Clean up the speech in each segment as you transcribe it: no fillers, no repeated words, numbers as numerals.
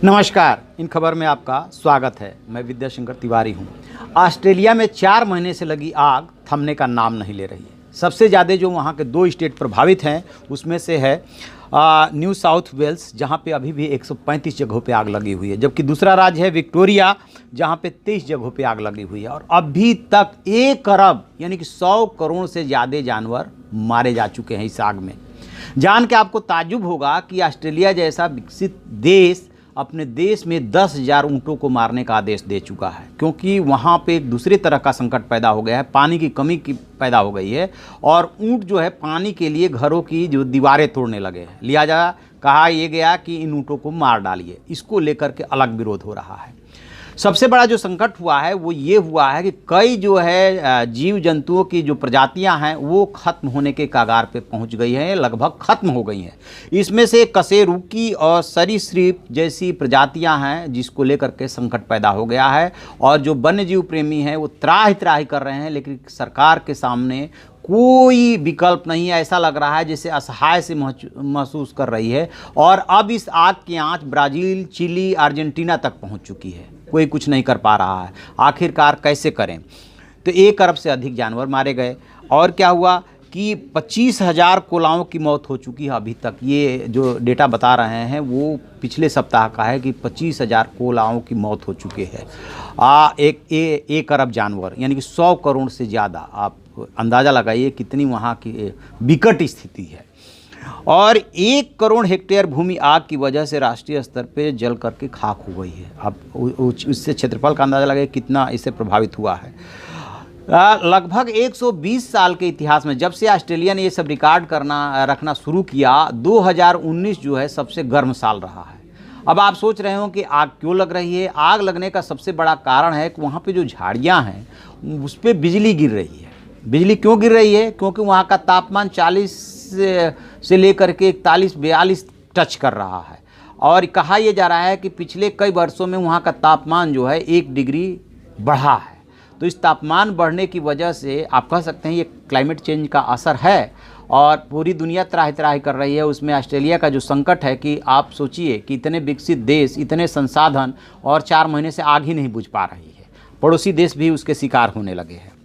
नमस्कार, इन खबर में आपका स्वागत है। मैं विद्याशंकर तिवारी हूं। ऑस्ट्रेलिया में 4 महीने से लगी आग थमने का नाम नहीं ले रही है। सबसे ज़्यादा जो वहां के 2 स्टेट प्रभावित हैं उसमें से है न्यू साउथ वेल्स, जहां पे अभी भी 135 जगहों पे आग लगी हुई है, जबकि दूसरा राज्य है विक्टोरिया, जहां पे 23 जगहों पे आग लगी हुई है। और अभी तक 1 अरब यानी कि 100 करोड़ से ज़्यादा जानवर मारे जा चुके हैं इस आग में। जान के आपको ताज्जुब होगा कि ऑस्ट्रेलिया जैसा विकसित देश अपने देश में 10,000 ऊँटों को मारने का आदेश दे चुका है, क्योंकि वहाँ पे एक दूसरे तरह का संकट पैदा हो गया है, पानी की कमी की पैदा हो गई है और ऊँट जो है पानी के लिए घरों की जो दीवारें तोड़ने लगे हैं। लिहाजा कहा यह गया कि इन ऊँटों को मार डालिए। इसको लेकर के अलग विरोध हो रहा है। सबसे बड़ा जो संकट हुआ है वो ये हुआ है कि कई जो है जीव जंतुओं की जो प्रजातियां हैं वो खत्म होने के कगार पे पहुंच गई हैं, लगभग खत्म हो गई हैं। इसमें से कशेरुकी और सरीसृप जैसी प्रजातियां हैं जिसको लेकर के संकट पैदा हो गया है। और जो वन्य जीव प्रेमी हैं वो त्राहि त्राहि कर रहे हैं, लेकिन सरकार के सामने कोई विकल्प नहीं है। ऐसा लग रहा है जैसे असहाय से महसूस कर रही है। और अब इस आग की आंच ब्राज़ील, चिली, अर्जेंटीना तक पहुंच चुकी है। कोई कुछ नहीं कर पा रहा है। आखिरकार कैसे करें? तो 1 अरब से अधिक जानवर मारे गए। और क्या हुआ कि 25,000 कोलाओं की मौत हो चुकी है अभी तक। ये जो डेटा बता रहे हैं वो पिछले सप्ताह का है कि 25,000 कोलाओं की मौत हो चुकी है। 1 अरब जानवर यानी कि 100 करोड़ से ज़्यादा। आप अंदाज़ा लगाइए कितनी वहाँ की विकट स्थिति है। और 1 करोड़ हेक्टेयर भूमि आग की वजह से राष्ट्रीय स्तर पे जल करके खाक हो गई है। अब उससे क्षेत्रफल का अंदाज़ा लगाइए कितना इससे प्रभावित हुआ है। लगभग 120 साल के इतिहास में जब से ऑस्ट्रेलिया ने ये सब रिकॉर्ड रखना शुरू किया, 2019 जो है सबसे गर्म साल रहा है। अब आप सोच रहे हो कि आग क्यों लग रही है? आग लगने का सबसे बड़ा कारण है कि वहाँ पे जो झाड़ियाँ हैं उस पर बिजली गिर रही है। बिजली क्यों गिर रही है? क्योंकि वहाँ का तापमान 40 से लेकर के 41-42 टच कर रहा है। और कहा यह जा रहा है कि पिछले कई वर्षों में वहाँ का तापमान जो है 1 डिग्री बढ़ा है। तो इस तापमान बढ़ने की वजह से आप कह सकते हैं ये क्लाइमेट चेंज का असर है और पूरी दुनिया त्राहि त्राहि कर रही है। उसमें ऑस्ट्रेलिया का जो संकट है कि आप सोचिए कि इतने विकसित देश, इतने संसाधन, और 4 महीने से आग ही नहीं बुझ पा रही है। पड़ोसी देश भी उसके शिकार होने लगे हैं।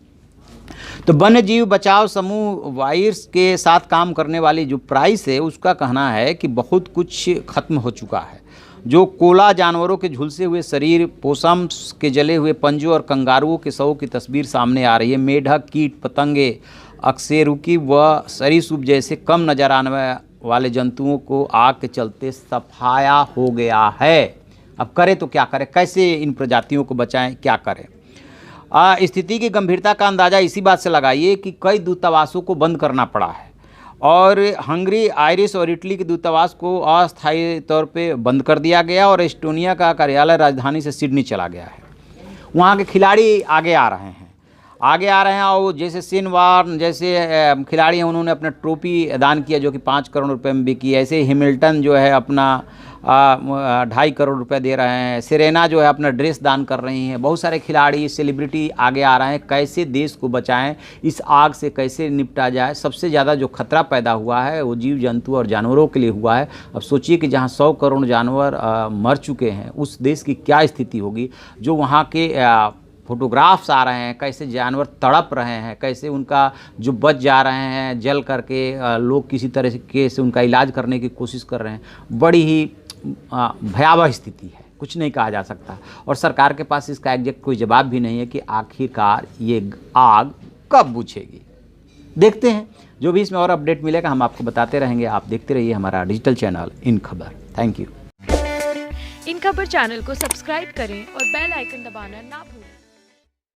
तो वन्य जीव बचाव समूह वायर्स के साथ काम करने वाली जो प्राइस है उसका कहना है कि बहुत कुछ खत्म हो चुका है। जो कोला जानवरों के झुलसे हुए शरीर, पोसम्स के जले हुए पंजों और कंगारुओं के शवों की तस्वीर सामने आ रही है। मेढक, कीट पतंगे, अकशेरुकी व सरीसृप जैसे कम नजर आने वाले जंतुओं को आग के चलते सफाया हो गया है। अब करें तो क्या करें? कैसे इन प्रजातियों को बचाएं? क्या करें? स्थिति की गंभीरता का अंदाज़ा इसी बात से लगाइए कि कई दूतावासों को बंद करना पड़ा है। और हंगरी, आयरिश और इटली के दूतावास को अस्थायी तौर पे बंद कर दिया गया और एस्टोनिया का कार्यालय राजधानी से सिडनी चला गया है। वहाँ के खिलाड़ी आगे आ रहे हैं और जैसे शेन वॉर्न जैसे खिलाड़ी हैं उन्होंने अपना ट्रॉफी दान किया जो कि 5 करोड़ रुपए में बिकी। ऐसे हैमिल्टन जो है अपना 2.5 करोड़ रुपए दे रहे हैं। सेरेना जो है अपना ड्रेस दान कर रही हैं। बहुत सारे खिलाड़ी, सेलिब्रिटी आगे आ रहे हैं। कैसे देश को बचाएं, इस आग से कैसे निपटा जाए। सबसे ज़्यादा जो खतरा पैदा हुआ है वो जीव जंतु और जानवरों के लिए हुआ है। अब सोचिए कि जहां 100 करोड़ जानवर मर चुके हैं उस देश की क्या स्थिति होगी। जो वहाँ के फोटोग्राफ्स आ रहे हैं, कैसे जानवर तड़प रहे हैं, कैसे उनका जो बच जा रहे हैं जल करके, लोग किसी तरह से उनका इलाज करने की कोशिश कर रहे हैं। बड़ी ही भयावह स्थिति है, कुछ नहीं कहा जा सकता। और सरकार के पास इसका एग्जैक्ट कोई जवाब भी नहीं है कि आखिरकार ये आग कब बुझेगी। देखते हैं, जो भी इसमें और अपडेट मिलेगा हम आपको बताते रहेंगे। आप देखते रहिए हमारा डिजिटल चैनल इन खबर। Thank you. इन खबर चैनल को सब्सक्राइब करें और बेल आइकन दबाना ना भूलें।